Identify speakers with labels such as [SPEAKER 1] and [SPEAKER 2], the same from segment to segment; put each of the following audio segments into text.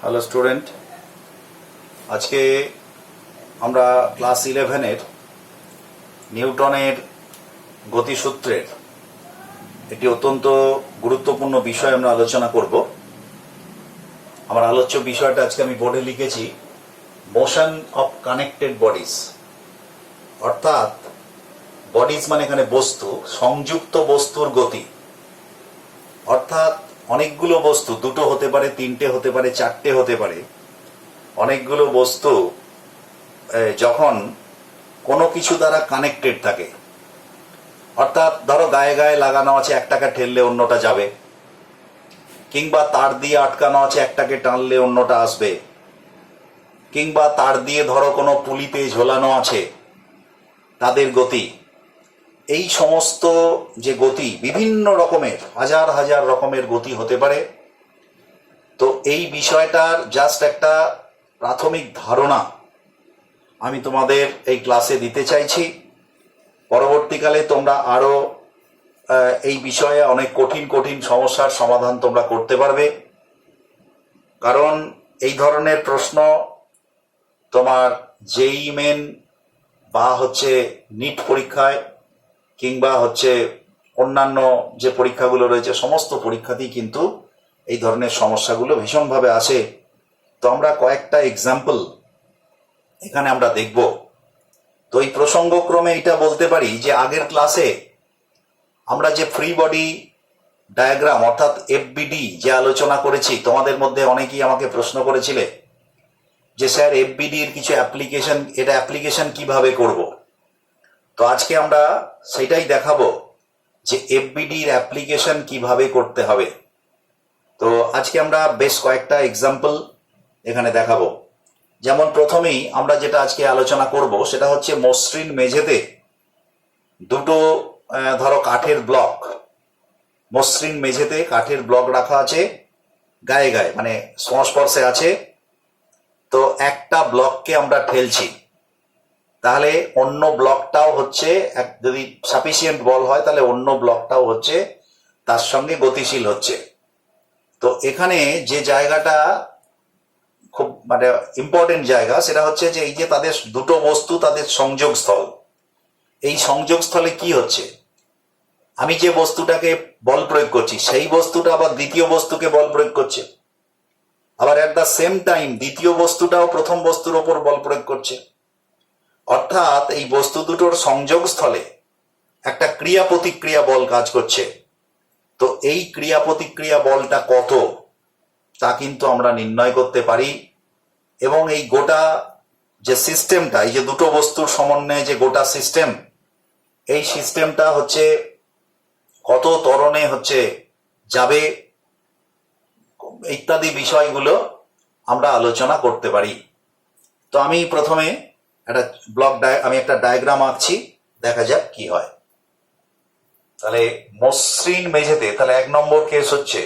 [SPEAKER 1] Hello student, আজকে আমরা class 11-এর নিউটনের গতিসূত্রের একটি অত্যন্ত গুরুত্বপূর্ণ বিষয় আমরা আলোচনা করব। আমার আলোচ্য বিষয়টা আজকে আমি বোর্ডে লিখেছি মোশন অফ কানেক্টেড বডিজ, অর্থাৎ বডিজ মানে এখানে বস্তু, সংযুক্ত বস্তুর গতি। অর্থাৎ অনেকগুলো বস্তু, দুটো হতে পারে, তিনটে হতে পারে, চারটে হতে পারে, অনেকগুলো বস্তু যখন কোনো কিছু দ্বারা কানেক্টেড থাকে, অর্থাৎ ধরো গায়ে গায়ে লাগানো আছে, একটাকে ঠেললে অন্যটা যাবে, কিংবা তার দিয়ে আটকানো আছে, একটাকে টানলে অন্যটা আসবে, কিংবা তার দিয়ে ধরো কোনো পুলিতে ঝোলানো আছে, তাদের গতি। এই সমস্ত যে গতি, বিভিন্ন রকমের, হাজার হাজার রকমের গতি হতে পারে। তো এই বিষয়টার জাস্ট একটা প্রাথমিক ধারণা আমি তোমাদের এই ক্লাসে দিতে চাইছি। পরবর্তীকালে তোমরা আরো এই বিষয়ে অনেক কঠিন কঠিন সমস্যার সমাধান তোমরা করতে পারবে, কারণ এই ধরনের প্রশ্ন তোমার জেইই মেন বা নিট পরীক্ষায়, কিংবা অন্যান্য যে পরীক্ষাগুলো রয়েছে, সমস্ত পরীক্ষাতেই কিন্তু এই ধরনের সমস্যাগুলো ভীষণভাবে আসে। তো আমরা কয়েকটা এক্সাম্পল এখানে আমরা দেখব। তো এই প্রসঙ্গক্রমে এটা বলতে পারি যে আগের ক্লাসে আমরা যে ফ্রি বডি ডায়াগ্রাম অর্থাৎ এফবিডি যে আলোচনা করেছি, তোমাদের মধ্যে অনেকেই আমাকে প্রশ্ন করেছিলে যে স্যার এফবিডি এর কিছু অ্যাপ্লিকেশন, এটা অ্যাপ্লিকেশন কিভাবে করব। তো আজকে আমরা সেটাই দেখাবো যে এফবিডির অ্যাপ্লিকেশন কিভাবে করতে হবে। তো আজকে আমরা বেশ কয়েকটা এক্সাম্পল এখানে দেখাবো। যেমন প্রথমেই আমরা যেটা আজকে আলোচনা করব সেটা হচ্ছে মসৃণ মেঝেতে দুটো ধরো কাঠের ব্লক, মসৃণ মেঝেতে কাঠের ব্লক রাখা আছে, গায়ে গায়ে মানে সংস্পর্শে আছে। তো একটা ব্লককে আমরা ঠেলছি, তাহলে অন্য ব্লকটাও যদি সাফিসিয়েন্ট বল হয় তাহলে অন্য ব্লকটাও তার সঙ্গে গতিশীল হচ্ছে। তো এখানে যে জায়গাটা খুব ইম্পর্টেন্ট জায়গা, সেটা হচ্ছে যে এই যে তাদের দুটো বস্তু, তাদের সংযোগস্থল, এই সংযোগস্থলে কি হচ্ছে, আমি যে বস্তুটাকে বল প্রয়োগ করছি সেই বস্তুটা আবার দ্বিতীয় বস্তুকে বল প্রয়োগ করছে, আবার এট দ্য সেম টাইম দ্বিতীয় বস্তুটাও প্রথম বস্তুর ওপর বল প্রয়োগ করছে। অর্থাৎ এই বস্তু দুটোর সংযোগস্থলে একটা ক্রিয়া প্রতিক্রিয়া বল কাজ করছে। তো এই ক্রিয়া প্রতিক্রিয়া বলটা কত তা কিন্তু আমরা নির্ণয় করতে পারি, এবং এই গোটা যে সিস্টেমটা, এই যে দুটো বস্তুর সমন্বয়ে যে গোটা সিস্টেম, এই সিস্টেমটা কত ত্বরণে যাবে ইত্যাদি বিষয়গুলো আমরা আলোচনা করতে পারি। তো আমি প্রথমে আমি একটা ডায়াগ্রাম আঁকছি, দেখা যাক কি হয়। তাহলে মসৃণ মেঝেতে, তাহলে 1 নম্বর কেস হচ্ছে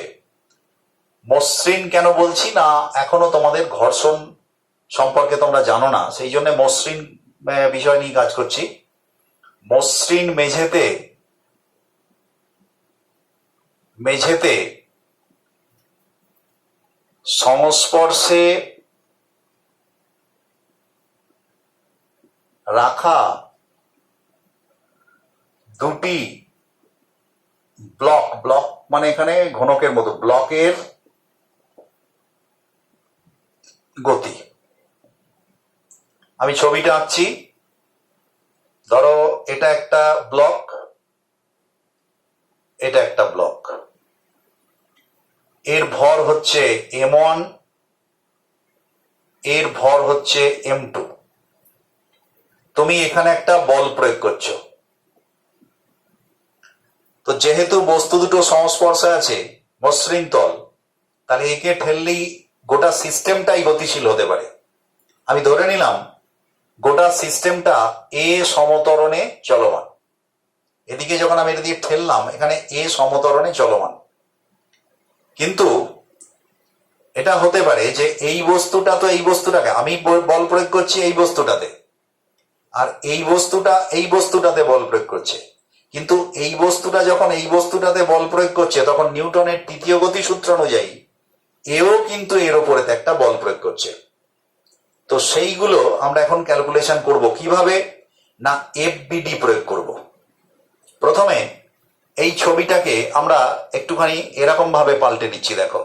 [SPEAKER 1] মসৃণ। কেন বলছি না, এখনো তোমাদের ঘর্ষণ সম্পর্কে তোমরা জানো না, সেই জন্য মসৃণ বিষয় নিয়ে কাজ করছি। মসৃণ মেঝেতে সংস্পর্শে রাখা দুটি ব্লক, ব্লক মানে এখানে ঘনকের মতো, ব্লকের গতি। আমি ছবিটা আঁকছি। ধরো এটা একটা ব্লক, এটা একটা ব্লক, এর ভর m1, এর ভর m2। তুমি এখানে একটা বল প্রয়োগ করছো। তো যেহেতু বস্তু দুটো সংস্পর্শে আছে, মসৃণ তল, তাহলে একে ঠেললেই গোটা সিস্টেমটাই গতিশীল হতে পারে। আমি ধরে নিলাম গোটা সিস্টেমটা এ সমতরণে চলমান। এদিকে যখন আমি এটা দিয়ে ঠেললাম, এখানে এ সমতরণে চলমান। কিন্তু এটা হতে পারে যে এই বস্তুটা, তো এই বস্তুটাকে আমি বল প্রয়োগ করছি এই বস্তুটাতে, আর এই বস্তুটা এই বস্তুটাতে বল প্রয়োগ করছে। কিন্তু এই বস্তুটা যখন এই বস্তুটাতে বল প্রয়োগ করছে, তখন নিউটনের তৃতীয় গতিসূত্র অনুযায়ী এও কিন্তু এর ওপরে একটা বল প্রয়োগ করছে। তো সেইগুলো আমরা এখন ক্যালকুলেশন করব কিভাবে, না এফবিডি প্রয়োগ করব। প্রথমে এই ছবিটাকে আমরা একটুখানি এরকম ভাবে পাল্টে নিচ্ছি। দেখো,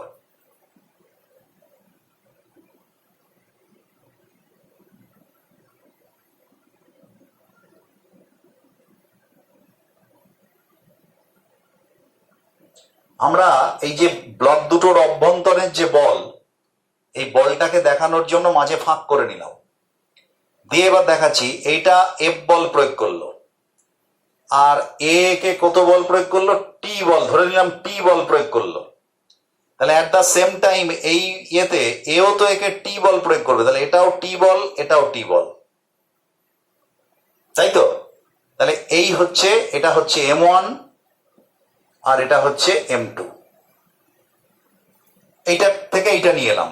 [SPEAKER 1] আমরা এই যে ব্লক দুটোর অভ্যন্তরের যে বল, এই বলটাকে দেখানোর জন্য মাঝে ফাঁক করে নিলাম, দিয়ে এবার দেখাচ্ছি এইটা এফ বল প্রয়োগ করলো, আর এ কে কত বল প্রয়োগ করলো, টি বল, ধরে নিলাম টি বল প্রয়োগ করলো। তাহলে অ্যাট দ্য সেম টাইম এই ইয়েতে এও তো একে টি বল প্রয়োগ করবে, তাহলে এটাও টি বল, এটাও টি বল, তাই তো? তাহলে এই হচ্ছে, এটা হচ্ছে M1 আর এটা হচ্ছে M2। এইটা থেকে এইটা নিয়ে এলাম।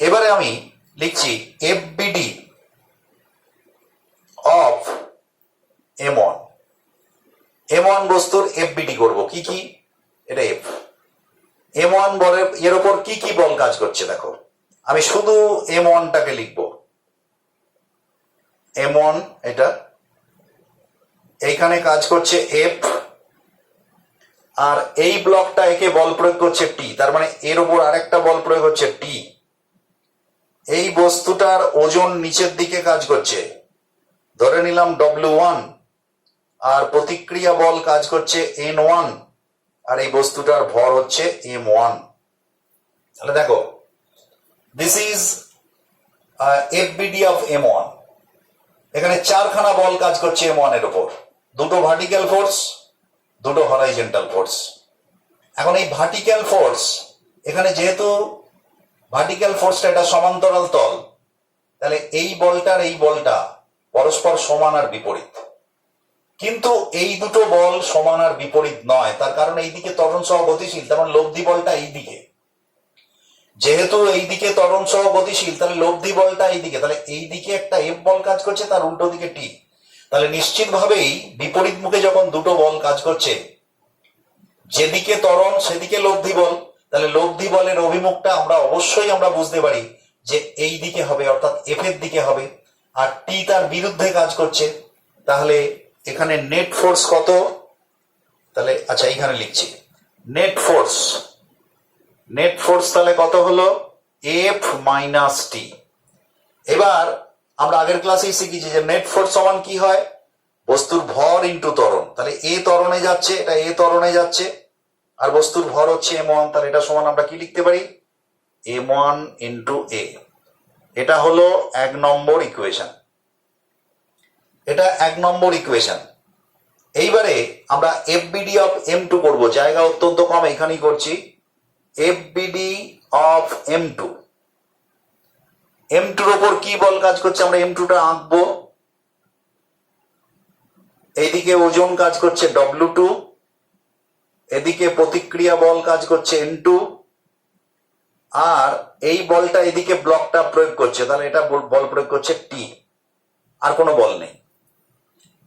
[SPEAKER 1] এবারে আমি লিখছি এফবিডি অফ M1। M1 বস্তুর এফবিডি করব কি কি, এটা এফ। M1 বলের এর ওপর কি কি বল কাজ করছে দেখো, আমি শুধু M1টাকে লিখব। M1 এটা এইখানে কাজ করছে এফ, আর এই ব্লকটা একে বল প্রয়োগ করছে টি, তার মানে এর ওপর আরেকটা বল প্রয়োগ হচ্ছে টি। এই বস্তুটার ওজন নিচের দিকে কাজ করছে, ধরে নিলাম W1, আর প্রতিক্রিয়া বল কাজ করছে N1, আর এই বস্তুটার ভর হচ্ছে M1। তাহলে দেখো, দিস ইজ এফবিডি অফ M1। এখানে চারখানা বল কাজ করছে M1 এর উপর, দুটো ভার্টিক্যাল ফোর্স, দুটো হরাইজন্টাল ফোর্স। এখন এই ভার্টিক্যাল ফোর্স, এখানে যেহেতু ভার্টিক্যাল ফোর্সটা এটা সমান্তরাল তল, তাহলে এই বলটার এই বলটা পরস্পর সমান আর বিপরীত। কিন্তু এই দুটো বল সমান আর বিপরীত নয়, তার কারণ এইদিকে ত্বরণ সহ গতিশীল, তেমন লব্ধি বলটা এইদিকে। যেহেতু এইদিকে ত্বরণ সহ গতিশীল, তাহলে লব্ধি বলটা এইদিকে, তাহলে এইদিকে একটা এফ বল কাজ করছে, তার উল্টো দিকে টি। তাহলে নিশ্চিতভাবেই বিপরীত মুখে যখন দুটো বল কাজ করছে, যেদিকে ত্বরণ সেদিকে লব্ধি বল, তাহলে লব্ধি বলের অভিমুখটা অবশ্যই আমরা বুঝতে পারি যে এই দিকে হবে, অর্থাৎ এফ এর দিকে হবে, আর টি তার বিরুদ্ধে কাজ করছে। তাহলে এখানে নেট ফোর্স কত, তাহলে আচ্ছা এইখানে লিখছি নেট ফোর্স। নেট ফোর্স তাহলে কত হলো, এফ মাইনাস টি। এবার আমরা আগের ক্লাসেই শিখেছি যে নেট ফোর্স সমান কি হয়, বস্তুর ভর ইন্টু ত্বরণ। তাহলে এ ত্বরণে যাচ্ছে, এটা এ ত্বরণে যাচ্ছে, আর বস্তুর ভর হচ্ছে M1, তাহলে এটা সমান আমরা কি লিখতে পারি, M1 ইন্টু এ। এটা হলো 1 নম্বর ইকুয়েশন, এটা 1 নম্বর ইকুয়েশন। এইবারে আমরা এফবিডি অফ M2 করব, জায়গা অত্যন্ত কম, এখানেই করছি। এফবিডি অফ M2, M2-র ওপর কি বল কাজ করছে, আমরা M2টা আঁকবো। এইদিকে ওজন কাজ করছে W2, এদিকে প্রতিক্রিয়া বল কাজ করছে N2, আর এই বলটা এদিকে ব্লকটা প্রয়োগ করছে, তাহলে এটা বল প্রয়োগ করছে টি, আর কোনো বল নেই।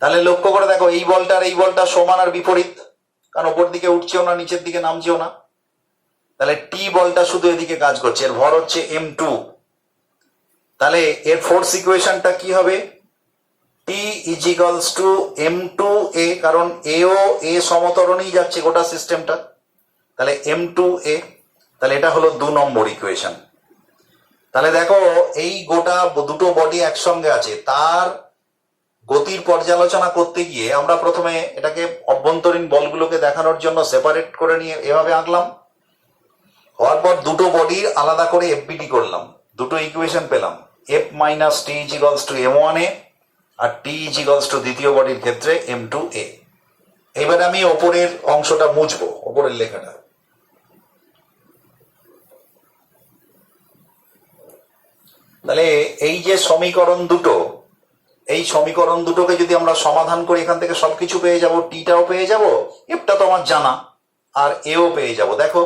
[SPEAKER 1] তাহলে লক্ষ্য করে দেখো, এই বলটা আর এই বলটা সমান আর বিপরীত, কারণ ওপর দিকে উঠছেও না, নিচের দিকে নামছেও না। তাহলে টি বলটা শুধু এদিকে কাজ করছে, এর ভর হচ্ছে M2। তাহলে এর ফোর্স ইকুয়েশনটা কি হবে, টি ইজ ইকুয়ালস টু M2A, কারণ এও এ সমতরণেই যাচ্ছে গোটা সিস্টেমটা, তাহলে M2A। তাহলে এটা হলো 2 নম্বর ইকুয়েশন। তাহলে দেখো, এই গোটা দুটো বডি একসঙ্গে আছে, তার গতির পর্যালোচনা করতে গিয়ে আমরা প্রথমে এটাকে অভ্যন্তরীণ বলগুলোকে দেখানোর জন্য সেপারেট করে নিয়ে এভাবে আঁকলাম। হওয়ার পর দুটো বডির আলাদা করে এফবিডি করলাম, দুটো ইকুয়েশন পেলাম, F minus T is equals to M1A, আর টি ইজ ইকুয়ালস টু দ্বিতীয় বডির ক্ষেত্রে M2A। এবারে আমি ওপরের অংশটা মুছবো, ওপরের লেখাটা। তাহলে এই যে সমীকরণ দুটো, এই সমীকরণ দুটোকে যদি আমরা সমাধান করি, এখান থেকে সবকিছু পেয়ে যাব, টিটাও পেয়ে যাব, এফটা তো আমার জানা, আর এও পেয়ে যাব। দেখো,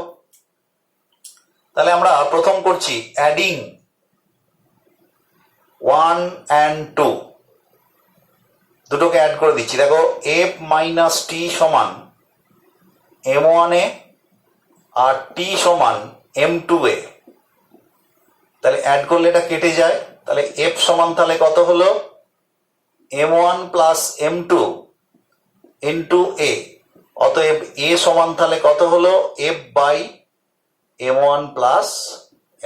[SPEAKER 1] তাহলে আমরা প্রথম করছি অ্যাডিং 1 and 2, দুটোকে অ্যাড করে দিচ্ছি। দেখো, এফ মাইনাস টি সমান M1A, আর টি সমান M2A। তাহলে অ্যাড করলে এটা কেটে যায়, তাহলে এফ সমান তাহলে কত হলো m1 প্লাস m2 ইন্টু এ, অতএব এ সমান তাহলে কত হলো F by m1 plus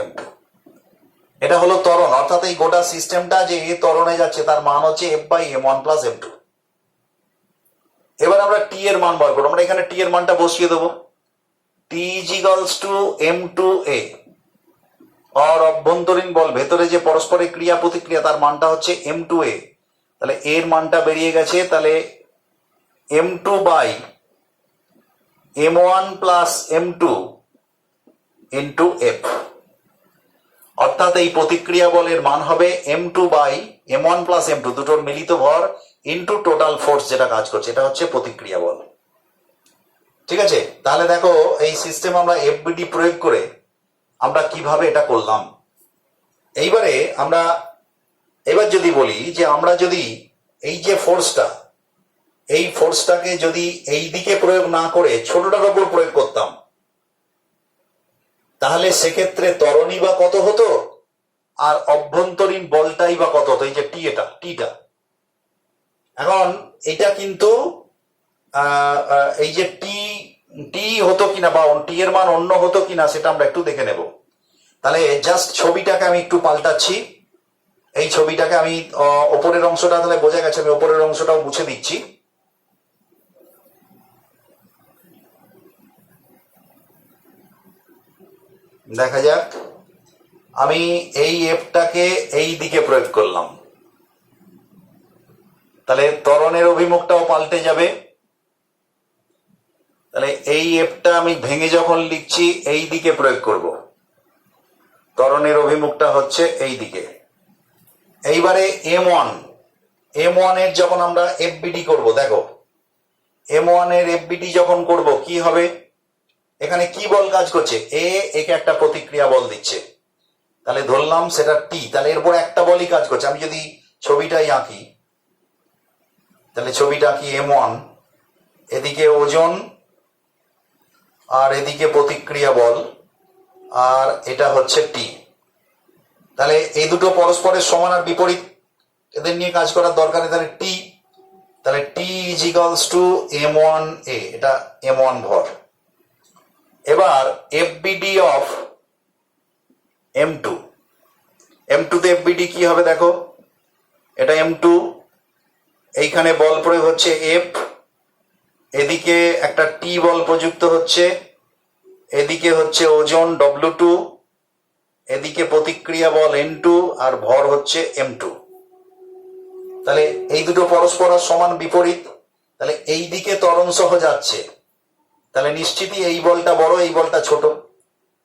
[SPEAKER 1] m2। এটা হলো ত্বরণ, অর্থাৎ এই গোটা সিস্টেমটা যে এ ত্বরণে যাচ্ছে তার মান হচ্ছে F by m1 plus m2। এবার আমরা টি এর মান বার করবো, আমরা এখানে টি এর মানটা বসিয়ে দেবো, টি ইজ ইকুয়ালস টু m2a, আর অভ্যন্তরীণ বল ভেতরে যে পরস্পরের ক্রিয়া প্রতিক্রিয়া তার মানটা হচ্ছে m2a, তাহলে এর মানটা বেরিয়ে গেছে, তাহলে m2 by m1 plus m2 into F, অর্থাৎ এই প্রতিক্রিয়া বলের মান হবে m2 by m1 plus m2 দুটোর মিলিত ভর ইন্টু টোটাল ফোর্স যেটা কাজ করছে, এটা হচ্ছে প্রতিক্রিয়া বল। ঠিক আছে, তাহলে দেখো এই সিস্টেম আমরা এফবিডি প্রয়োগ করে আমরা কিভাবে এটা করলাম। এইবারে আমরা এবার যদি বলি যে আমরা যদি এই যে ফোর্সটা, এই ফোর্সটাকে যদি এই দিকে প্রয়োগ না করে ছোটটার উপর প্রয়োগ করতাম, তাহলে সেক্ষেত্রে ত্বরণই বা কত হতো আর অভ্যন্তরীণ বলটাই বা কত হতো, এই যে টিটা। এখন এটা কিন্তু এই যে টি হতো কিনা বা টি এর মান অন্য হতো কিনা সেটা আমরা একটু দেখে নেব। তাহলে জাস্ট ছবিটাকে আমি একটু পাল্টাচ্ছি, এই ছবিটাকে আমি ওপরের অংশটা তাহলে বোঝা গেছে, আমি ওপরের অংশটাও মুছে দিচ্ছি। দেখা যাক, আমি এই এফটাকে এই দিকে প্রয়োগ করলাম, তাহলে ত্বরণের অভিমুখটাও পাল্টে যাবে। তাহলে এই এফটা আমি ভেঙে যখন লিখছি এই দিকে প্রয়োগ করব, ত্বরণের অভিমুখটা হচ্ছে এই দিকে। এইবারে m1 এর যখন আমরা এফবিডি করব, দেখো m1 এর এফবিডি যখন করব কি হবে, এখানে কি বল কাজ করছে, একে একটা প্রতিক্রিয়া বল দিচ্ছে, তাহলে ধরলাম সেটা টি, তাহলে এরপর একটা বলই কাজ করছে। আমি যদি ছবিটাই আঁকি, তাহলে ছবিটা আঁকি m1, এদিকে ওজন আর এদিকে প্রতিক্রিয়া বল, আর এটা হচ্ছে টি। তাহলে এই দুটো পরস্পরের সমান আর বিপরীত, এদের নিয়ে কাজ করার দরকার নেই। তাহলে টি ইজ ইকুয়ালস টু m1a, এটা m1 ভর। এবার এফবিডি অফ m2, তে এফবিডি কি হবে দেখো, এটা m2, এইখানে বল প্রয়োগ হচ্ছে এফ, এদিকে একটা টি বল প্রযুক্ত হচ্ছে, এদিকে হচ্ছে ওজন w2, এদিকে প্রতিক্রিয়া বল n2 আর ভর হচ্ছে m2। তাহলে এই দুটো পরস্পর সমান বিপরীত, তাহলে এই দিকে ত্বরণ সহ যাচ্ছে, তাহলে নিশ্চিতই এই বলটা বড় এই বলটা ছোট।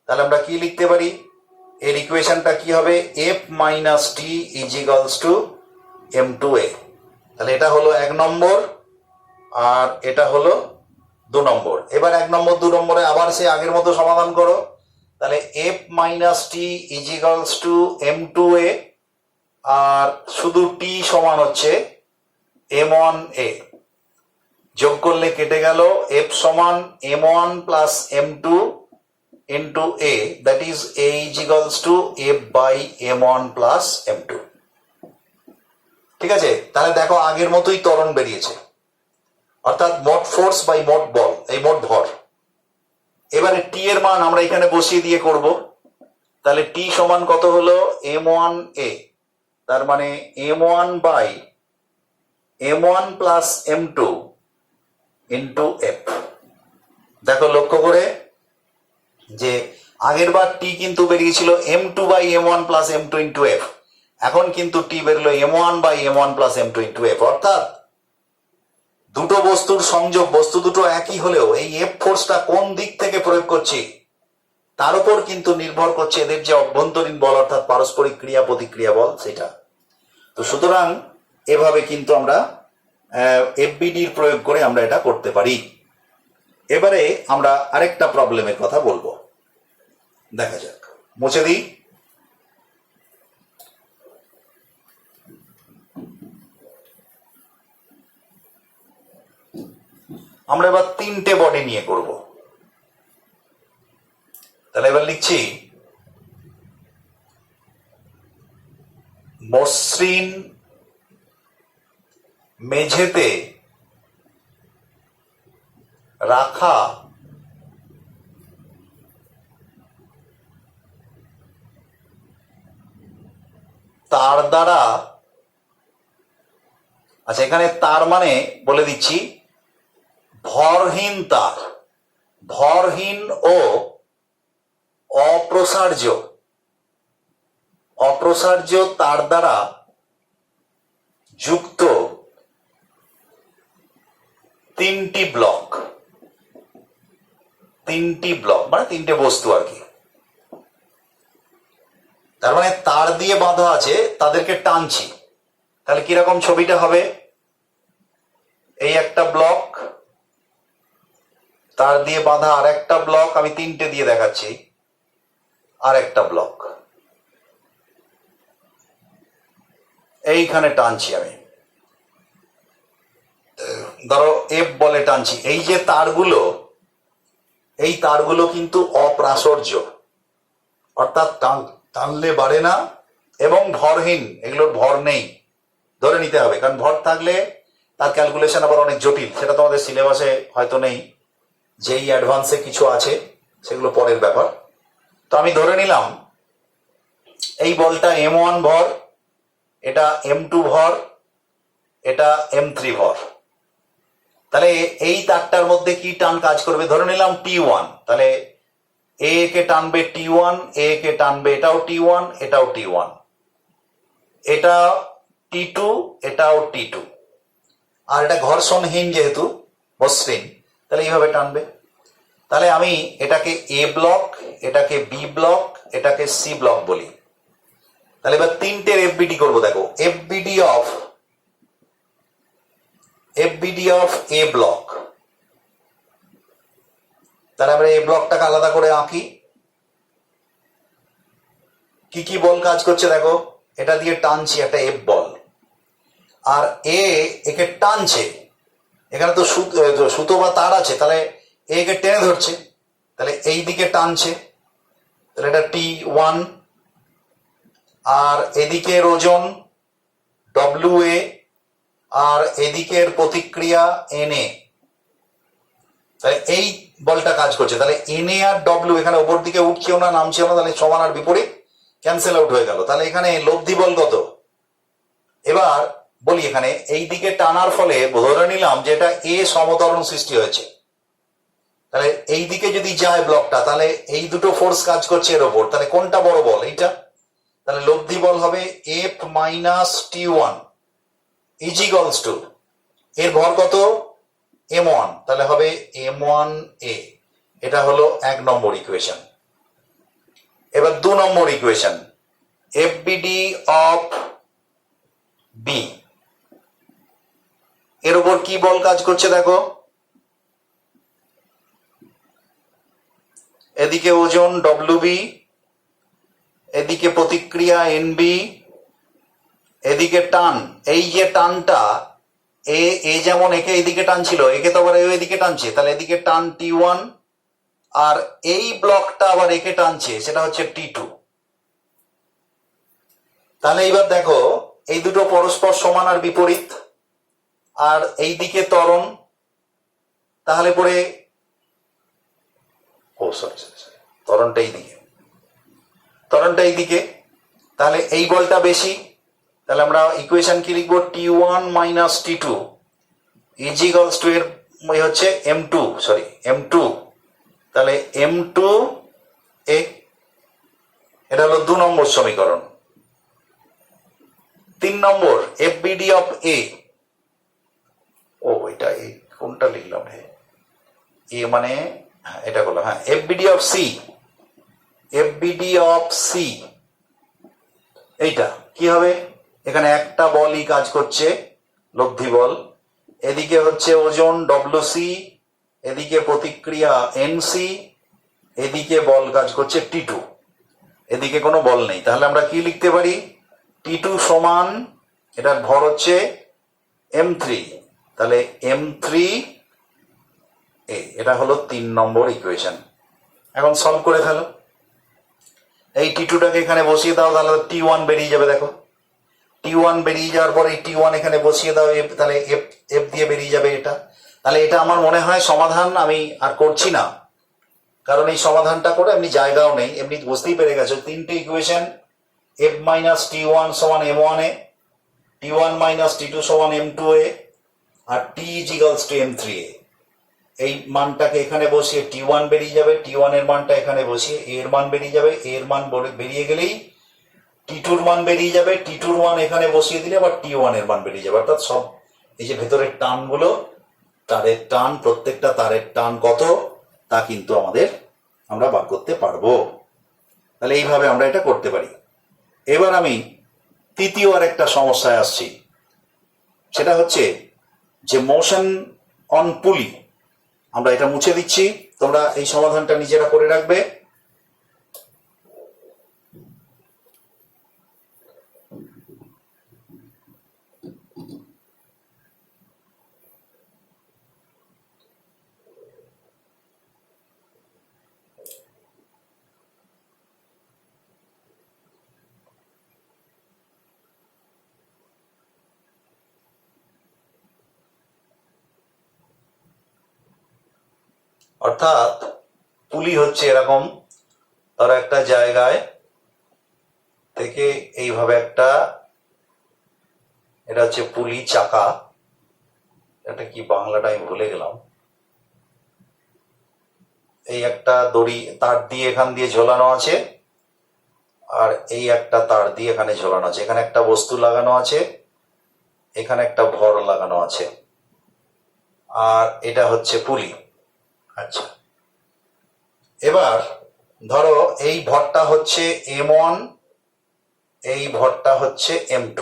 [SPEAKER 1] তাহলে আমরা কি লিখতে পারি, এর ইকুয়েশনটা কি হবে, F minus T is equals to m2a। তাহলে এটা হলো 1 নম্বর আর এটা হলো 2 নম্বর। এবার 1 নম্বর 2 নম্বরে আবার সে আগের মতো সমাধান করো, তাহলে F minus T is equals to m2a, আর শুধু টি সমান হচ্ছে m1a, যোগ করলে কেটে গেল, এফ সমান m1 plus m2 into a, that is a is equals to f by m1 plus m2। ঠিক আছে, তাহলে দেখো আগের মতোই ত্বরণ বেরিয়েছে, অর্থাৎ মোট ফোর্স বাই মোট বল, এই মোট ভর। এবারে টি এর মান আমরা এখানে বসিয়ে দিয়ে করব, তাহলে টি সমান কত হলো m1a, তার মানে m1 by m1 plus m2 into F. দেখো লক্ষ্য করে যে আগের বার টি কিন্তু বেরিয়েছিল m2 by m1 plus m2 into F, এখন কিন্তু টি বেরোলো m1 by m1 plus m2 into F. অর্থাৎ দুটো বস্তুর সংযোগ, বস্তু দুটো একই হলেও এই এফ ফোর্সটা কোন দিক থেকে প্রয়োগ করছি তার উপর কিন্তু নির্ভর করছে এদের যে অভ্যন্তরীণ বল, অর্থাৎ পারস্পরিক ক্রিয়া প্রতিক্রিয়া বল সেটা। তো সুতরাং এভাবে কিন্তু আমরা এফবিডির প্রয়োগ করে আমরা এটা করতে পারি। এবারে আমরা আরেকটা প্রবলেমের কথা বলবো, দেখা যাক, মুছে দিই। আমরা এবার 3টে বডি নিয়ে করব, তাহলে এবার লিখছি মসৃণ মেঝেতে রাখা তার দ্বারা, আচ্ছা এখানে তার মানে বলে দিচ্ছি ভরহীন তার, ভরহীন ও অপ্রসার্য, অপ্রসার্য তার দ্বারা যুক্ত তিনটি ব্লক, তিনটি ব্লক মানে তিনটে বস্তু আর কি। তার মানে তার দিয়ে বাঁধা আছে, তাদেরকে টানছি। তাহলে কিরকম ছবিটা হবে? এই একটা ব্লক, তার দিয়ে বাঁধা আর একটা ব্লক, আমি তিনটে দিয়ে দেখাচ্ছি, আর একটা ব্লক এইখানে টানছি আমি, ধরো এফ বলে টানছি। এই যে তারগুলো, এই তারগুলো কিন্তু অপ্রাসর্য, অর্থাৎ টানলে বাড়ে না এবং ভরহীন, এগুলোর ভর নেই ধরে নিতে হবে, কারণ ভর থাকলে তার ক্যালকুলেশন আবার অনেক জটিল, সেটা তোমাদের সিলেবাসে হয়তো নেই, যেই অ্যাডভান্সে কিছু আছে সেগুলো পরের ব্যাপার। তো আমি ধরে নিলাম এই বলটা M1 ভর, এটা M2 ভর, এটা M3 ভর। তাহলে এই তারটার মধ্যে কি টান কাজ করবে? ধরে নিলাম T1, তাহলে এ কে টানবে T1, এ কে টানবে এটাও T1, এটাও T1, এটা T2, এটাও T2, আর এটা ঘর্ষণহীন যেহেতু মসৃণ, তাহলে এইভাবে টানবে। তাহলে আমি এটাকে এ ব্লক, এটাকে বি ব্লক, এটাকে সি ব্লক বলি। তাহলে এবার তিনটের এফবিডি করবো। দেখো এফবিডি অফ এ ব্লক, তাহলে আমরা এই ব্লকটাকে আলাদা করে আঁকি। কি কি বল কাজ করছে দেখো, এটা দিয়ে টানছি একটা এফ বল, আর একে টানছে, এখানে তো সুতো বা তার আছে, তাহলে একে টেনে ধরছে, তাহলে এই দিকে টানছে, তাহলে এটা T1, আর এদিকের ওজন WA, আর এদিকের প্রতিক্রিয়া NA, তাহলে এই বলটা কাজ করছে। তাহলে NA আর W এখানে উপর দিকে উঠছেও না নামছেও না, তাহলে সমান আর বিপরীত ক্যান্সেল আউট হয়ে গেল। তাহলে এখানে লব্ধি বল কত? এবার বলি এখানে এই দিকে টানার ফলে ধরে নিলাম যে এটা এ সমতরণ সৃষ্টি হয়েছে, তাহলে এই দিকে যদি যায় ব্লকটা, তাহলে এই দুটো ফোর্স কাজ করছে এর ওপর, তাহলে কোনটা বড় বল? এইটা। তাহলে লব্ধি বল হবে F মাইনাস T1 ইজিক্যালস টু, এর ভর কত? M1, তাহলে হবে M1A। এটা হলো 1 নম্বর ইকুয়েশন। এবার 2 নম্বর ইকুয়েশন, এফবিডি অফ বি, এর উপর কি বল কাজ করছে দেখো, এদিকে ওজন WB, এদিকে প্রতিক্রিয়া NB, এদিকে টান, এই যে টানটা এ যেমন একে এদিকে টানছিল, একে তো আবার এদিকে টানছে, তাহলে এদিকে টান T1, আর এই ব্লকটা আবার একে টানছে, সেটা হচ্ছে T2। তাহলে এবার দেখো এই দুটো পরস্পর সমান আর বিপরীত, আর এই দিকে ত্বরণ, তাহলে পরে ত্বরণটা এইদিকে, ত্বরণটা এইদিকে, তাহলে এই বলটা বেশি, তাহলে আমরা ইকুয়েশন কি লিখবো? T1 মাইনাস T2 ইজিক্যালস টু, এর হচ্ছে M2, তাহলে M2A, এটা হলো 2 নম্বর সমীকরণ। 3 নম্বর এফবিডি অফ এ, এটা এই কোনটা লিখলাম রে, এ মানে এটা বলো, হ্যাঁ এফবিডি অফ সি, এইটা কি হবে? এখানে একটা বলই কাজ করছে, লব্ধি বল, এদিকে হচ্ছে ওজন WC, এদিকে প্রতিক্রিয়া NC, এদিকে বল কাজ করছে T2, এদিকে কোনো বল নেই। তাহলে আমরা কি লিখতে পারি? T2 সমান, এটার ভর হচ্ছে M3, তাহলে M3A, এটা হলো 3 নম্বর ইকুয়েশন। এখন সলভ করে ফেলো, এই T2টাকে এখানে বসিয়ে দাও, তাহলে T1 বেরিয়ে যাবে। দেখো T1 বেরিয়ে যাওয়ার পরে T1 এখানে বসিয়ে দাও, তাহলে এফ এফ দিয়ে বেরিয়ে যাবে এটা। তাহলে এটা আমার মনে হয় সমাধান আমি আর করছি না, কারণ এই সমাধানটা করে এমনি জায়গাও নেই, এমনি বুঝতেই পেরে গেছো। তিনটে ইকুয়েশন, এফ মাইনাস T1 সমান M1 এ, T1 মাইনাস T2 সমান M2 এ, আর T is equals to M3 A. এই মানটাকে এখানে বসিয়ে T1 বেরিয়ে যাবে, T1 এর মানটা এখানে বসিয়ে A এর মান বেরিয়ে যাবে, A এর মান বেরিয়ে গেলেই T2 মান বেরিয়ে যাবে, T2 মান এখানে বসিয়ে দিলে আবার T1 এর মান বেরিয়ে যাবে। অর্থাৎ সব এই যে ভেতরের টানগুলো, তারের টান, প্রত্যেকটা তারের টান কত তা কিন্তু আমরা বার করতে পারবো। তাহলে এইভাবে আমরা এটা করতে পারি। এবার আমি তৃতীয় আর একটা সমস্যায় আসছি, সেটা হচ্ছে যে মোশন অন পুলি। আমরা এটা মুছে দিচ্ছি, তোমরা এই সমাধানটা নিজেরা করে রাখবে। অর্থাৎ পুলি হচ্ছে এরকম, ধরো একটা জায়গায় থেকে এইভাবে একটা, এটা হচ্ছে পুলি চাকা, এটা কি বাংলাটা আমি ভুলে গেলাম। এই একটা দড়ি তার দিয়ে এখান দিয়ে ঝোলানো আছে, আর এই একটা তার দিয়ে এখানে ঝোলানো আছে, এখানে একটা বস্তু লাগানো আছে, এখানে একটা ভর লাগানো আছে, আর এটা হচ্ছে পুলি। আচ্ছা, এবার ধরো এই ভরটা হচ্ছে M1, এই ভরটা হচ্ছে M2।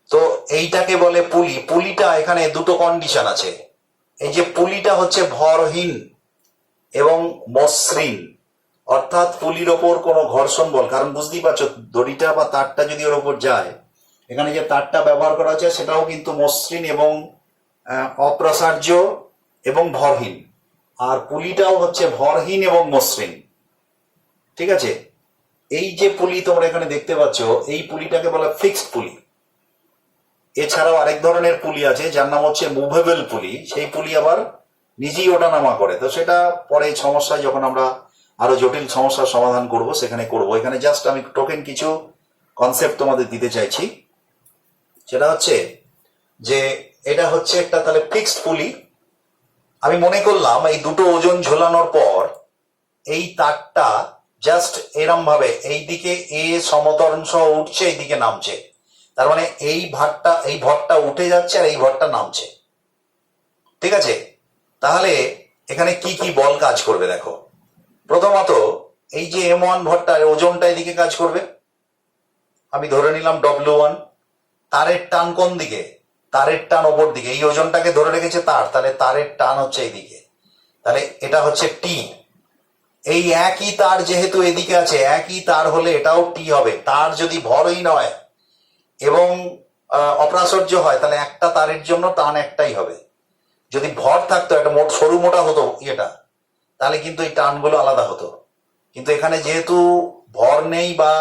[SPEAKER 1] তো এইটাকে বলে পুলি। পুলিটা এখানে দুটো কন্ডিশন আছে। এই যে পুলিটা হচ্ছে ভরহীন এবং মসৃণ, অর্থাৎ পুলির ওপর কোনো ঘর্ষণ বল, কারণ বুঝতেই পারছো দড়িটা বা তারটা যদি ওর ওপর যায়, এখানে যে তারটা ব্যবহার করা হচ্ছে সেটাও কিন্তু মসৃণ এবং অপ্রসার্য এবং ভরহীন, আর পুলিটাও হচ্ছে ভরহীন এবং মসৃণ। ঠিক আছে, এই যে পুলি তোমরা এখানে দেখতে পাচ্ছ, এই পুলিটাকে বলা ফিক্সড পুলি। এছাড়াও আরেক ধরনের পুলি আছে যার নাম হচ্ছে মুভেবল পুলি। সেই পুলি আবার নিজেই ওঠানামা করে। তো সেটা পরে সমস্যায় যখন আমরা আরো জটিল সমস্যার সমাধান করব সেখানে করব। এখানে জাস্ট আমি টোকেন কিছু কনসেপ্ট তোমাদের দিতে চাইছি। সেটা হচ্ছে যে এটা হচ্ছে একটা তাহলে ফিক্সড পুলি। আমি মনে করলাম এই দুটো ওজন ঝোলানোর পর এই তারটা জাস্ট এরম ভাবে এইদিকে এ সমতরণ সহ উঠছে, এইদিকে নামছে। তার মানে এই ভরটা উঠে যাচ্ছে আর এই ভরটা নামছে। ঠিক আছে, তাহলে এখানে কি কি বল কাজ করবে দেখো। প্রথমত এই যে M1 ভরটার ওজনটা এদিকে কাজ করবে, আমি ধরে নিলাম W1। তারের টান কোন দিকে? তারের টান ওপর দিকে, এই ওজনটাকে ধরে রেখেছে তার, তাহলে তারের টান হচ্ছে এইদিকে, তাহলে এটা হচ্ছে T। এই একই তার যেহেতু এদিকে আছে, একই তার হলে এটাও T হবে। তার যদি ভরই নয় এবং অপ্রাচুর্য হয় তাহলে একটা তারের জন্য টান একটাই হবে। যদি ভর থাকতো, একটা সরু মোটা হতো ইয়েটা, তাহলে কিন্তু এই টানগুলো আলাদা হতো। কিন্তু এখানে যেহেতু ভর নেই বা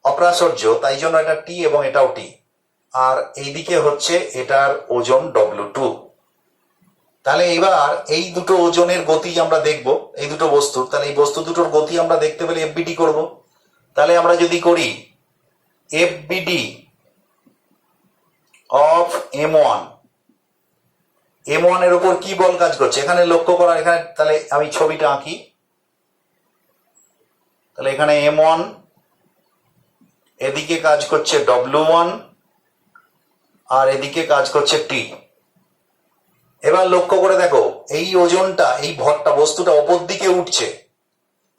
[SPEAKER 1] অপ্রাচুর্য, তাই জন্য এটা T এবং এটাও T। আর এইদিকে হচ্ছে এটার ওজন W2। তাহলে এবার এই দুটো ওজনের গতি আমরা দেখব, এই দুটো বস্তুর। তাহলে এই বস্তু দুটোর গতি আমরা দেখতে পেলে FBD করব। তাহলে আমরা যদি করি FBD অফ M1, M1 এর উপর কি বল কাজ করছে এখানে লক্ষ্য করা। এখানে তাহলে আমি ছবিটা আঁকি। তাহলে এখানে M1, এদিকে কাজ করছে W1, আর এদিকে কাজ করছে T। এবার লক্ষ্য করে দেখো, এই ওজনটা, এই ভরটা, বস্তুটা ওপর দিকে উঠছে,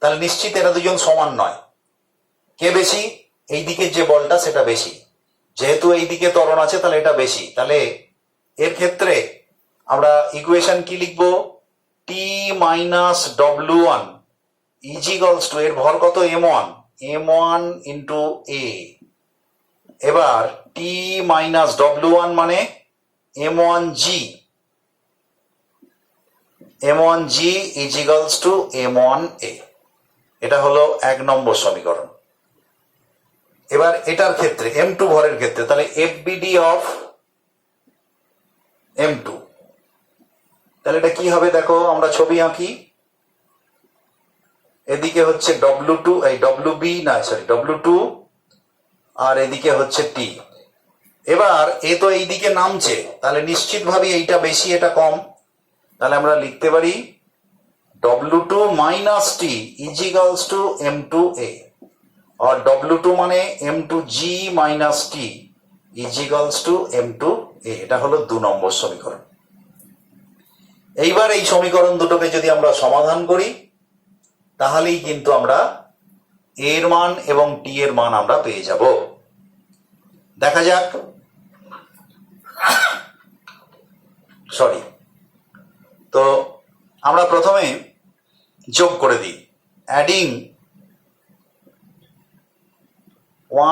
[SPEAKER 1] তাহলে নিশ্চিত এরা দুজন সমান নয়। কে বেশি? এই দিকের যে বলটা সেটা বেশি। যেহেতু এই দিকে ত্বরণ আছে তাহলে এটা বেশি। তাহলে এর ক্ষেত্রে আমরা ইকুয়েশন কি লিখবো? T minus W1 is equals two, এর ভর কত? M1, M1 into A। এবার T মাইনাস W1 মানে M1G, M1G is equals to M1A। এটা হলো 1 নম্বর সমীকরণ। এবার এটার ক্ষেত্রে M2 ভরের ক্ষেত্রে তাহলে FBD অফ M2, তাহলে এটা কি হবে দেখো, আমরা ছবি আঁকি। এদিকে হচ্ছে W2, এই WB না সরি W2, আর এদিকে হচ্ছে T। এবার এ তো এইদিকে নামছে, তাহলে নিশ্চিতভাবে এইটা বেশি এটা কম, তাহলে আমরা লিখতে পারি W2 minus T is equals to M2A, আর W2 মানে M2G minus T is equals to M2A। এটা হলো 2 নম্বর সমীকরণ। এইবার এই সমীকরণ দুটোকে যদি আমরা সমাধান করি তাহলেই কিন্তু আমরা এর মান এবং টি এর মান আমরা পেয়ে যাব। দেখা যাক, সরি, তো আমরা প্রথমে যোগ করে দিই, অ্যাডিং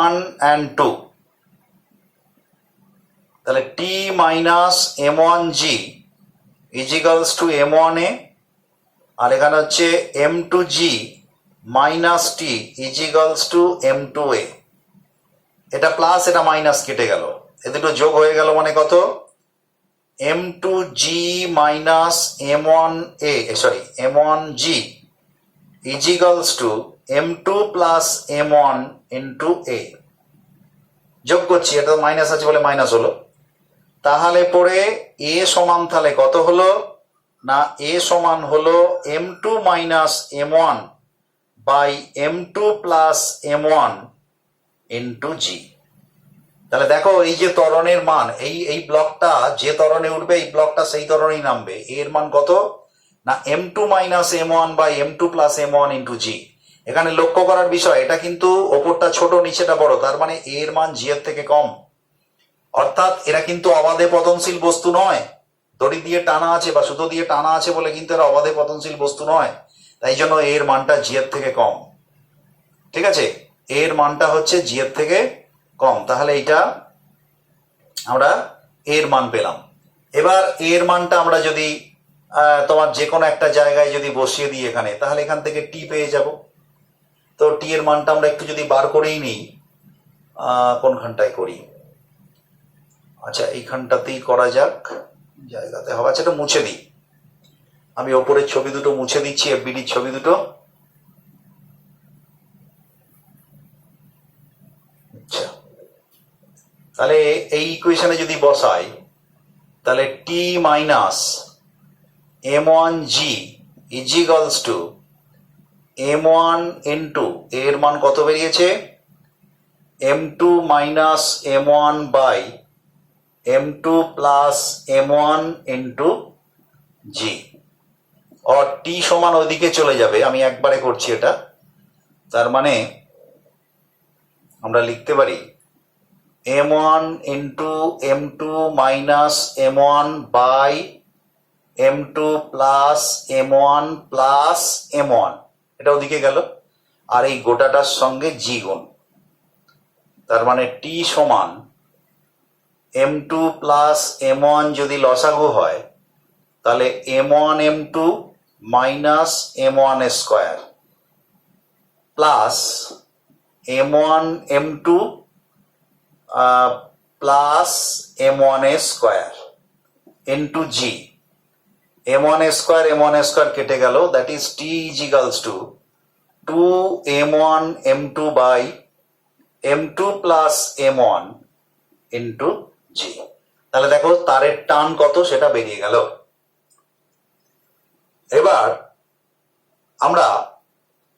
[SPEAKER 1] 1 and 2, তাহলে t minus M1G is equals to M1A, আর এখানে হচ্ছে M2G minus T is equals to M2A। এটা প্লাস এটা মাইনাস কেটে গেল, এ দুটো যোগ হয়ে গেল মানে কত, M2G minus M1A sorry M1G is equals two M2 plus M1 into A। যোগ করছি, এটা মাইনাস আছে বলে মাইনাস হলো। তাহলে পরে A সমান তাহলে কত হলো না, A সমান হলো M2 minus M1 by M2 plus M1 into G। তাহলে দেখো এই যে ত্বরণের মান, এই ব্লকটা যে ত্বরণে উঠবে এই ব্লকটা সেই ত্বরণেই নামবে। এর মান কত না M2 minus M1 by M2 plus M1 into G। এখানে লক্ষ্য করার বিষয়, এটা কিন্তু ওপরটা ছোট নিচেটা বড়, তার মানে এর মান জি এর থেকে কম। অর্থাৎ এরা কিন্তু অবাধে পতনশীল বস্তু নয়, দড়ি দিয়ে টানা আছে বা সুতো দিয়ে টানা আছে বলে কিন্তু এরা অবাধে পতনশীল বস্তু নয়, তাই জন্য এর মানটা জি এর থেকে কম। ঠিক আছে, এর মানটা হচ্ছে জি এর থেকে কম, তাহলে এইটা আমরা এর মান পেলাম। এবার এর মানটা আমরা যদি তোমার যে কোনো একটা জায়গায় যদি বসিয়ে দিই এখানে, তাহলে এখান থেকে টি পেয়ে যাব। তো টি এর মানটা আমরা একটু যদি বার করেই নিই, কোনখানটায় করি, আচ্ছা এইখানটাতেই করা যাক, জায়গাতে হবে। আচ্ছা এটা মুছে দিই, আমি ওপরের ছবি দুটো মুছে দিচ্ছি, এফবিডির ছবি দুটো। আচ্ছা, তাহলে এই ইকুয়েশনে যদি বসাই, তাহলে T minus M1G is equals to M1 into এর মান কত বেরিয়েছে, M2 minus M1 by M2 plus M1 into G, আর টি সমান ওইদিকে চলে যাবে, আমি একবারে করছি এটা। তার মানে আমরা লিখতে পারি M1 into M2 minus M1 by M2 plus M1 plus M1, এটা ওদিকে গেল, আর এই গোটাটার সঙ্গে জি গুণ। তার মানে টি সমান M2 প্লাস M1 যদি লসাগু হয়, তাহলে M1 M2 minus M1 square plus M1 M2 plus M1 square into G. M1 square কেটে গেল, that is T is equals to 2M1 M2 by M2 plus M1 into G. তাহলে দেখো তারের টান কত সেটা বেরিয়ে গেল। এবার আমরা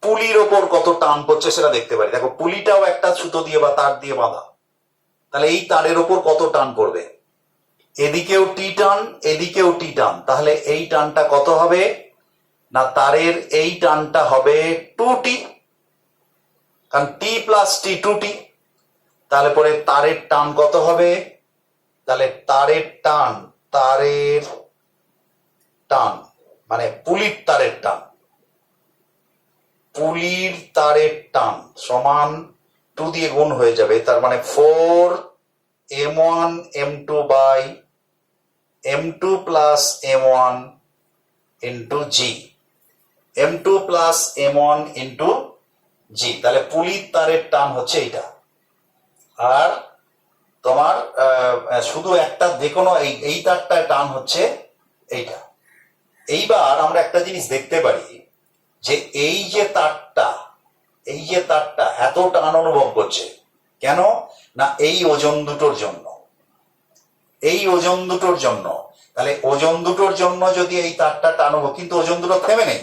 [SPEAKER 1] পুলির ওপর কত টান পড়ছে সেটা দেখতে পারি। দেখো পুলিটাও একটা সুতো দিয়ে বা তার দিয়ে বাঁধা, তাহলে এই তারের ওপর কত টান পড়বে, এদিকেও টি টান এদিকেও টি টান, তাহলে এই টানটা কত হবে না, তারের এই টানটা হবে 2T, কারণ টি প্লাস টি 2T। তাহলে পরে তারের টান কত হবে, তাহলে তারের টান মানে পুলির তারের টান সমান 2 দিয়ে গুণ হয়ে যাবে, তার মানে 4M1 M2 by M2 plus M1 into G, M2 plus M1 into G. তাহলে পুলির তারের টান হচ্ছে এইটা। আর তোমার শুধু একটা যে কোনো এই তারটায় টান হচ্ছে এইটা। এইবার আমরা একটা জিনিস দেখতে পারি যে এই যে তারটা এত টান অনুভব করছে কেন না এই ওজন দুটোর জন্য। তাহলে ওজন দুটোর জন্য যদি এই তারটা টানবো, কিন্তু ওজন দুটো থেমে নেই,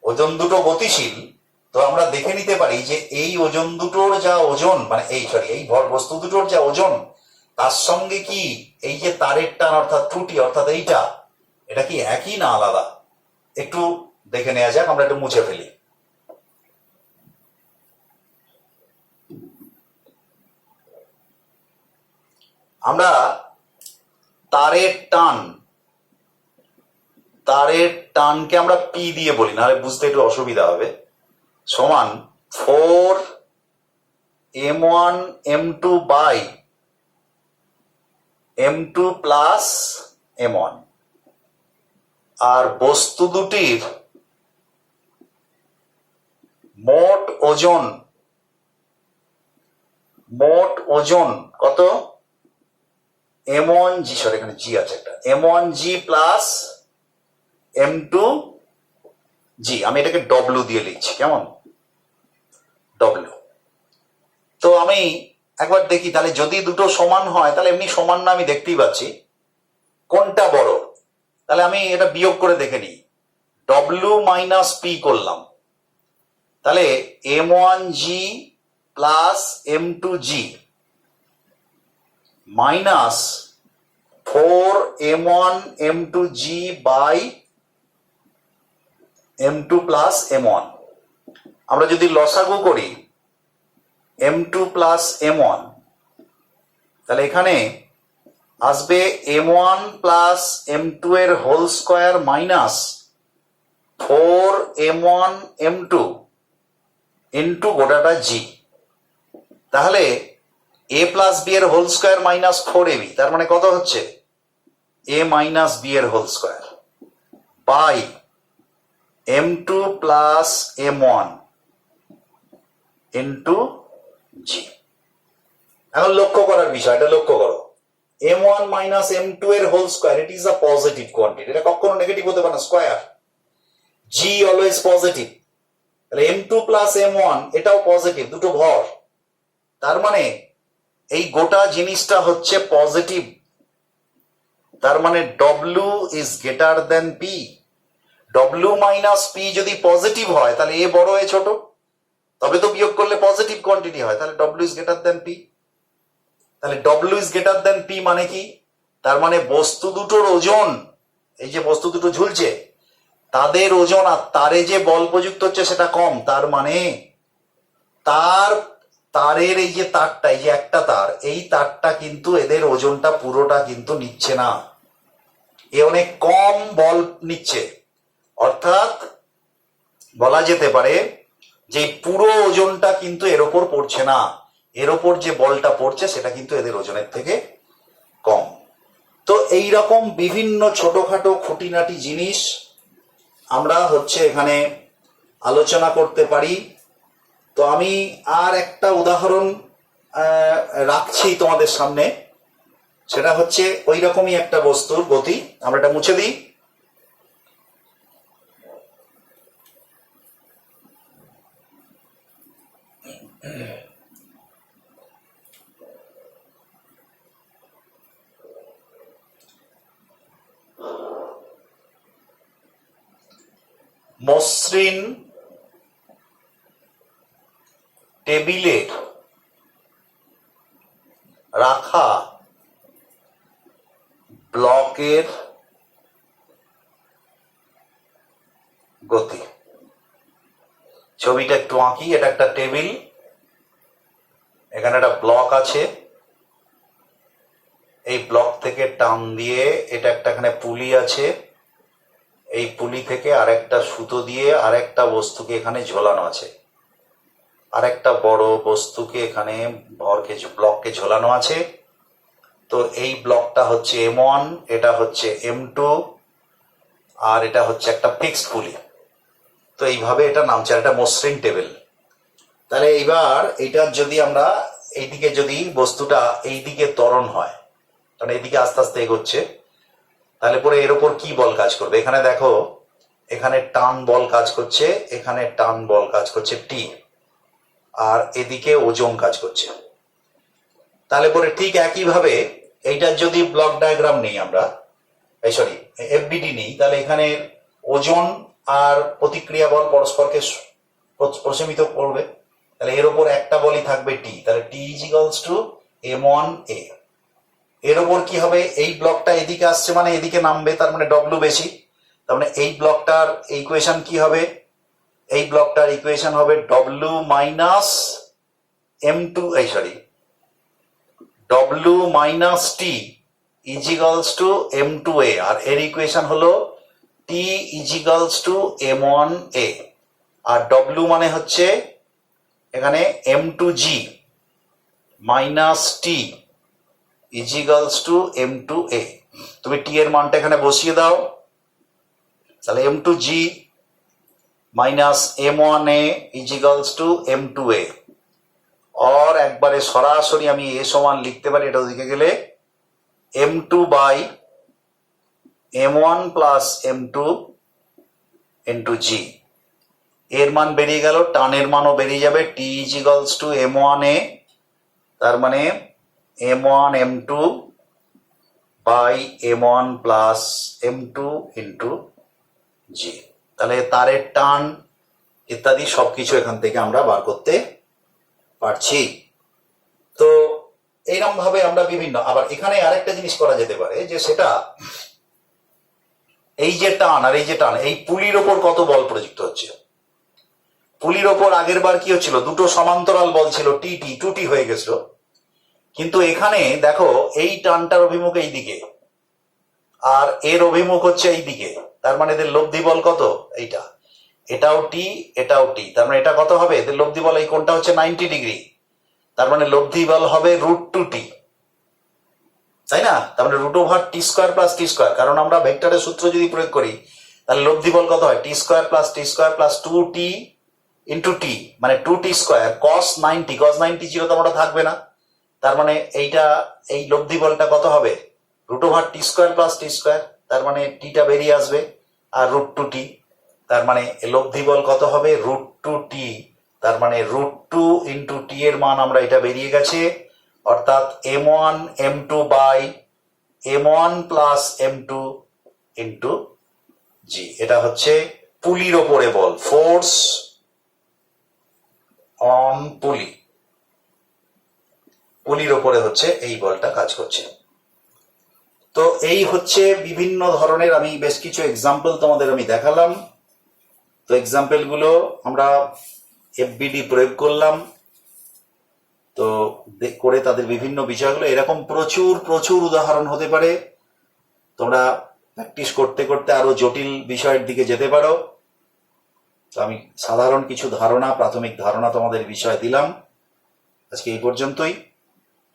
[SPEAKER 1] ওজন দুটো গতিশীল। তো আমরা দেখে নিতে পারি যে এই ওজন দুটোর যা ওজন মানে এই ভর বস্তু দুটোর যা ওজন, তার সঙ্গে কি এই যে তারের টান অর্থাৎ ত্রুটি অর্থাৎ এটা কি একই না আলাদা? একটু দেখে নেওয়া যাক, আমরা একটু মুছে ফেলি। আমরা তারের টানকে আমরা পি দিয়ে বলি, নাহলে বুঝতে একটু অসুবিধা হবে। সমান 4m1m2 by m2 plus m1। আর বস্তু দুটির মোট ওজন কত? m1g, সরি এখানে জি আছে একটা, m1g প্লাস m2g। আমি এটাকে ডব্লিউ দিয়ে লিখছি, কেমন? ডব্লিউ। তো আমি একবার দেখি তাহলে যদি দুটো সমান হয় তাহলে এমনি সমান না, আমি দেখতেই পাচ্ছি কোনটা বড়। তাহলে আমি এটা বিয়োগ করে দেখে নিই, ডব্লিউ মাইনাস পি করলাম, তাহলে m1g plus m2g minus 4m1m2g by m2 plus m1। আমরা যদি লসাগু করি m2 প্লাস m1, তাহলে এখানে আসবে m1 প্লাস m2 এর whole square minus 4m1m2 into গোটাটা জি। তাহলে a প্লাস বি এর হোল স্কোয়ার মাইনাস 4ab, তার মানে কত হচ্ছে? a মাইনাস বি এর whole square by m2 plus m1 into G. এখন লক্ষ্য করার বিষয়টা লক্ষ্য করো, m1 মাইনাস m2 এর whole square, it is a positive quantity, এটা কখনো নেগেটিভ হতে পারে না, স্কোয়ার। g অলওয়েজ পজিটিভ, তাহলে m2 প্লাস m1 এটাও পজিটিভ, দুটো ভর। তার মানে এই গোটা জিনিসটা হচ্ছে পজিটিভ, তার মানে W is greater than P. W minus P যদি পজিটিভ হয় তাহলে এ বড় এ ছোট, তবে তো বিয়োগ করলে পজিটিভ কোয়ান্টিটি হয়, তাহলে W is greater than P. তাহলে W is greater than P মানে কি? তার মানে বস্তু দুটোর ওজন, এই যে বস্তু দুটো ঝুলছে তাদের ওজন আর তারে যে বল প্রযুক্ত হচ্ছে সেটা কম। তার মানে তারের এই যে তারটা, এই যে একটা তার, এই তারটা কিন্তু এদের ওজনটা পুরোটা কিন্তু নিচ্ছে না, এ অনেক কম বল নিচ্ছে। অর্থাৎ বলা যেতে পারে যে পুরো ওজনটা কিন্তু এর ওপর পড়ছে না, এর ওপর যে বলটা পড়ছে সেটা কিন্তু এদের ওজনের থেকে কম। তো এই রকম বিভিন্ন ছোটখাটো খুঁটিনাটি জিনিস আমরা এখানে আলোচনা করতে পারি। তো আমি আর একটা উদাহরণ রাখছি তোমাদের সামনে, সেটা হচ্ছে ওই রকমই একটা বস্তুর গতি। আমরা এটা মুছে দিই। মসৃণ টেবিলের রাখা ব্লকের গতি। ছবিটা একটু আঁকি। এটা একটা টেবিল, এখানে একটা ব্লক আছে, এই ব্লক থেকে টান দিয়ে এটা একটা এখানে পুলি আছে, এই পুলি থেকে আরেকটা সুতো দিয়ে আরেকটা বস্তুকে এখানে ঝোলানো আছে, আরেকটা বড় বস্তুকে এখানে ব্লককে ঝোলানো আছে। তো এই ব্লকটা হচ্ছে m1, এটা হচ্ছে m2, আর এটা হচ্ছে একটা ফিক্সড পুলি। তো এইভাবে এটা নামছে, এটা মসৃণ টেবিল। তাহলে এইবার এটার যদি আমরা এইদিকে যদি বস্তুটা এইদিকে ত্বরণ হয়, কারণ এইদিকে আস্তে আস্তে এগোচ্ছে, তাহলে পরে এর ওপর কি বল কাজ করবে? এখানে দেখো, এখানে টান বল কাজ করছে, এখানে টান বল কাজ করছে টি, আর এদিকে ওজন কাজ করছে। তাহলে পরে ঠিক একইভাবে এইটার যদি ব্লক ডায়াগ্রাম নেই আমরা, সরি এফবিডি নেই, তাহলে এখানে ওজন আর প্রতিক্রিয়া বল পরস্পরকে প্রশমিত করবে। তাহলে এর ওপর একটা বলই থাকবে টি, তাহলে টি ইজ ইকুয়ালস টু m1a। এর ওপর কি হবে? এই ব্লকটা এদিকে আসছে মানে এদিকে নামবে, তার মানে ডব্লিউ বেশি। তার মানে এই ব্লকটার ইকুয়েশন কি হবে? এই ব্লকটার ইকুয়েশন হবে W minus m2, W minus T is equals to m2a, আর এর ইকুয়েশন হলো T is equals to m1a, আর ডব্লিউ মানে হচ্ছে এখানে m2g minus T is equals to m2a। তুমি টি এর মানটা এখানে বসিয়ে দাও, তাহলে m2g minus m1a is equals to m2a, और একবারে সরাসরি আমি এ সমান লিখতে পারি, এটা দিকে গেলে m2 by m1 plus m2 into g। এর মান বেরিয়ে গেল, টানের মানও বেরিয়ে যাবে, t is equals to m1a, তার মানে m1 m2 by m1 plus m2 into g। তাহলে তারের টান ইত্যাদি সবকিছু এখান থেকে আমরা বার করতে পারছি। তো এইরকম ভাবে আমরা বিভিন্ন, আবার এখানে আরেকটা জিনিস করা যেতে পারে, যে সেটা এই যে টান আর এই যে টান, এই পুলির ওপর কত বল প্রযুক্ত হচ্ছে। পুলির ওপর আগের বার কি হচ্ছিল, দুটো সমান্তরাল বল ছিল, টি টি টু টি হয়ে গেছিল, কিন্তু এখানে দেখো এই টানটার অভিমুখ এই দিকে আর এর অভিমুখ হচ্ছে এই দিকে, তার মানে এদের লব্ধি বল কত? এইটা, এটাও টি এটাও টি, তার মানে এটা কত হবে? এদের লব্ধি বল, এই কোণটা হচ্ছে 90 ডিগ্রি, তার মানে লব্ধি বল হবে √2t, তাই না? তার মানে √(t² + t²), কারণ আমরা ভেক্টরের সূত্র যদি প্রয়োগ করি তাহলে লব্ধি বল কত হয়? t² + t² + 2t into T, মানে 2t² cos 90, cos 90 চিরতম থাকবে না, তার মানে এইটা, এই লব্ধি বলটা কত হবে? √(t² + t²), তার মানে টিটা বেরিয়ে আসবে, আর √2t, তার মানে লব্ধি বল কত হবে? √2t, তার মানে √2 ইন্টু টি এর মান আমরা এটা বেরিয়ে গেছে, অর্থাৎ m1 m2 by m1 plus m2 into g। এটা হচ্ছে পুলির ওপরে বল, ফোর্স অন পুলি, পুলির ওপরে হচ্ছে এই বলটা কাজ করছে। তো এই হচ্ছে বিভিন্ন ধরনের, আমি বেশ কিছু এক্সাম্পল তোমাদের আমি দেখালাম। তো এক্সাম্পল গুলো আমরা এফবিডি প্রয়োগ করলাম, তো করে তাদের বিভিন্ন বিষয়গুলো, এরকম প্রচুর প্রচুর উদাহরণ হতে পারে। তোমরা প্র্যাকটিস করতে করতে আরো জটিল বিষয়ের দিকে যেতে পারো। তো আমি সাধারণ কিছু ধারণা, প্রাথমিক ধারণা তোমাদের বিষয় দিলাম। আজকে এই পর্যন্তই,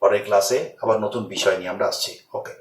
[SPEAKER 1] পরের ক্লাসে আবার নতুন বিষয় নিয়ে আমরা আসছি। ওকে।